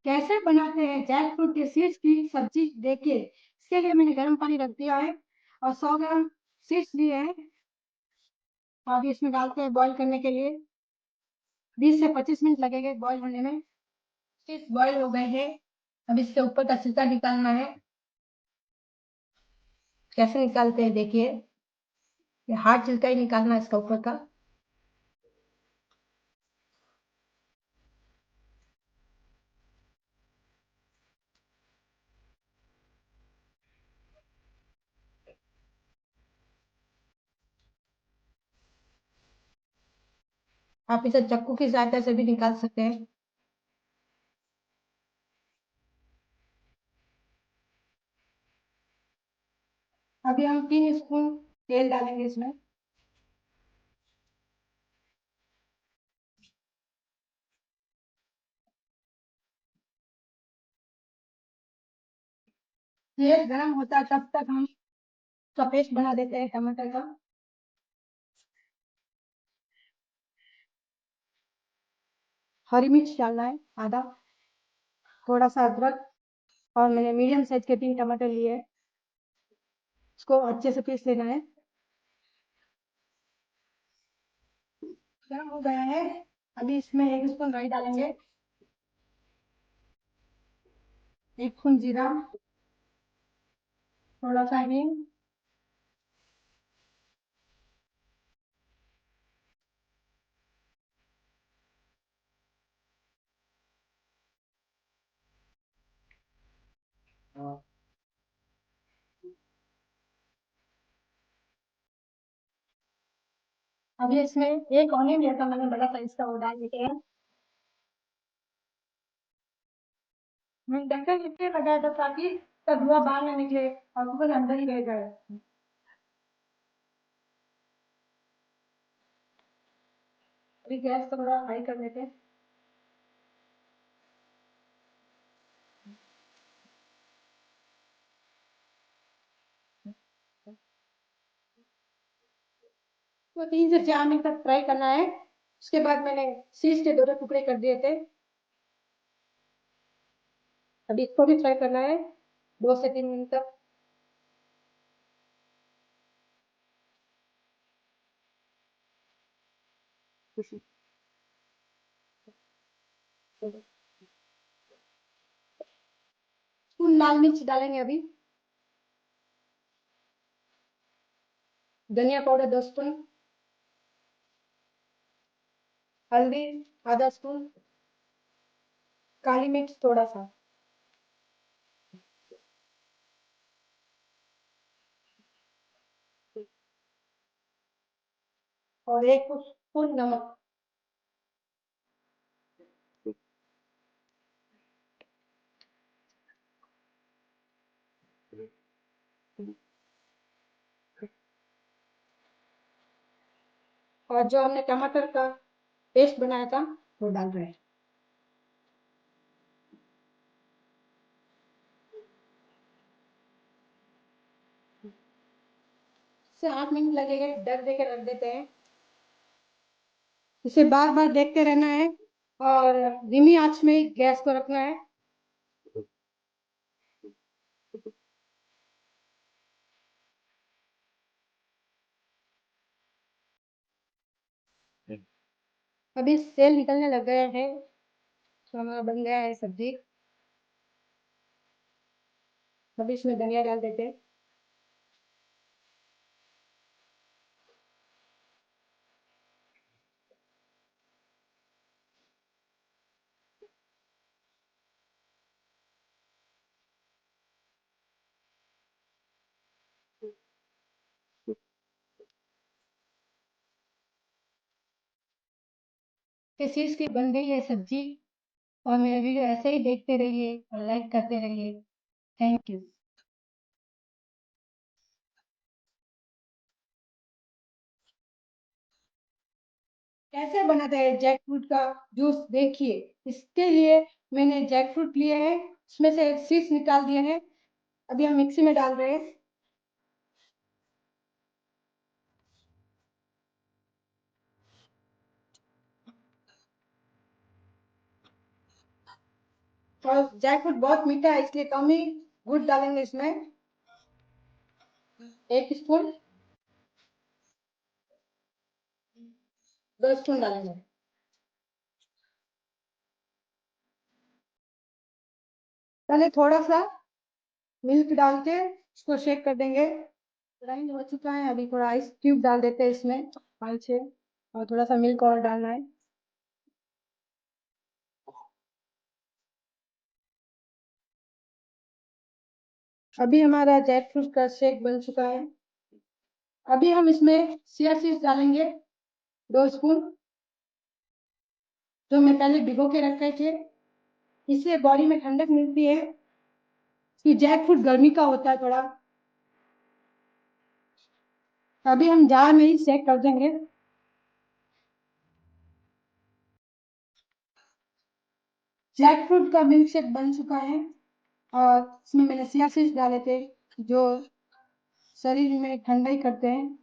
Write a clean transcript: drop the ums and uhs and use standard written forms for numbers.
कैसे बनाते हैं जैक फ्रूट के सीड्स की सब्जी देखिए। इसके लिए मैंने गर्म पानी रख दिया है और 100 ग्राम सीड्स लिए हैं। और अभी इसमें डालते हैं बॉईल करने के लिए। 20 से 25 मिनट लगेंगे बॉईल होने में। सीड्स बॉईल हो गए हैं। अब इसके ऊपर का छिलका निकालना है। कैसे निकालते हैं देखिए। ये हार्ड छिलका ही निकालना है इसका ऊपर का। आप इसे चाकू की सहायता से भी निकाल सकते हैं। अभी हम 3 स्पून तेल डालेंगे इसमें। तेल गरम होता है तब तक हम इसका पेस्ट बना देते हैं टमाटर का। हरी मिर्च डालना है आधा। थोड़ा सा अदरक। और मैंने मीडियम साइज के 3 टमाटर लिए हैं। इसको अच्छे से पीस लेना है। गरम हो गया है। अभी इसमें 1 स्पून राई डालेंगे। 1 स्पून जीरा। थोड़ा सा हींग। अभी इसमें एक ऑनियन लिया था मैंने बड़ा साइज का, वो डाल देते हैं। मैंने ढक्कन इसलिए लगाया था ताकि इसका धुआं बाहर ना निकले और ऊपर अंदर ही रह जाए। अभी गैस को थोड़ा हाई कर देते हैं। तो 3 से 4 मिनट तक फ्राई करना है। उसके बाद मैंने सीज के 2 टुकड़े कर दिए थे। अभी इसको भी फ्राई करना है 2 से 3 मिनट तक। स्पून लाल मिर्च डालेंगे अभी। धनिया पाउडर 2 स्पून। हल्दी आधा स्पून। काली मिर्च थोड़ा सा। और 1 स्पून नमक। और जो हमने टमाटर का पेस्ट बनाया था वो डाल रहे हैं। 7 मिनट लगेंगे, ढक दे के रख देते हैं। इसे बार बार देखते रहना है और धीमी आंच में गैस को रखना है। अभी सेल निकलने लग गए हैं तो हमारा बन गया है सब्जी। अभी इसमें धनिया डाल देते हैं। किस चीज की बन गई है सब्जी। और मेरा वीडियो ऐसे ही देखते रहिए और लाइक करते रहिए। Thank you. कैसे बनाते हैं जैक फ्रूट का जूस देखिए। इसके लिए मैंने जैक फ्रूट लिए हैं, इसमें से सीड्स निकाल दिए हैं। अभी हम मिक्सी में डाल रहे हैं। और जैक फ्रूट बहुत मीठा है इसलिए कम ही गुड़ डालेंगे इसमें। 1 स्पून, 2 स्पून डालेंगे। पहले थोड़ा सा मिल्क डाल के इसको शेक कर देंगे। ग्राइंड हो चुका है, अभी थोड़ा आइस क्यूब डाल देते हैं इसमें 5-6, और थोड़ा सा मिल्क और डालना है। अभी हमारा जैक फ्रूट का शेक बन चुका है। अभी हम इसमें चिया सीड्स डालेंगे 2 स्पून, जो मैं पहले भिगो के रखे थे। इससे बॉडी में ठंडक मिलती है, कि जैक फ्रूट गर्मी का होता है थोड़ा। अभी हम जार में ही शेक कर देंगे। जैक फ्रूट का मिल्क शेक बन चुका है, और इसमें मैंने चिया सीड्स डाले थे, जो शरीर में ठंडाई करते हैं।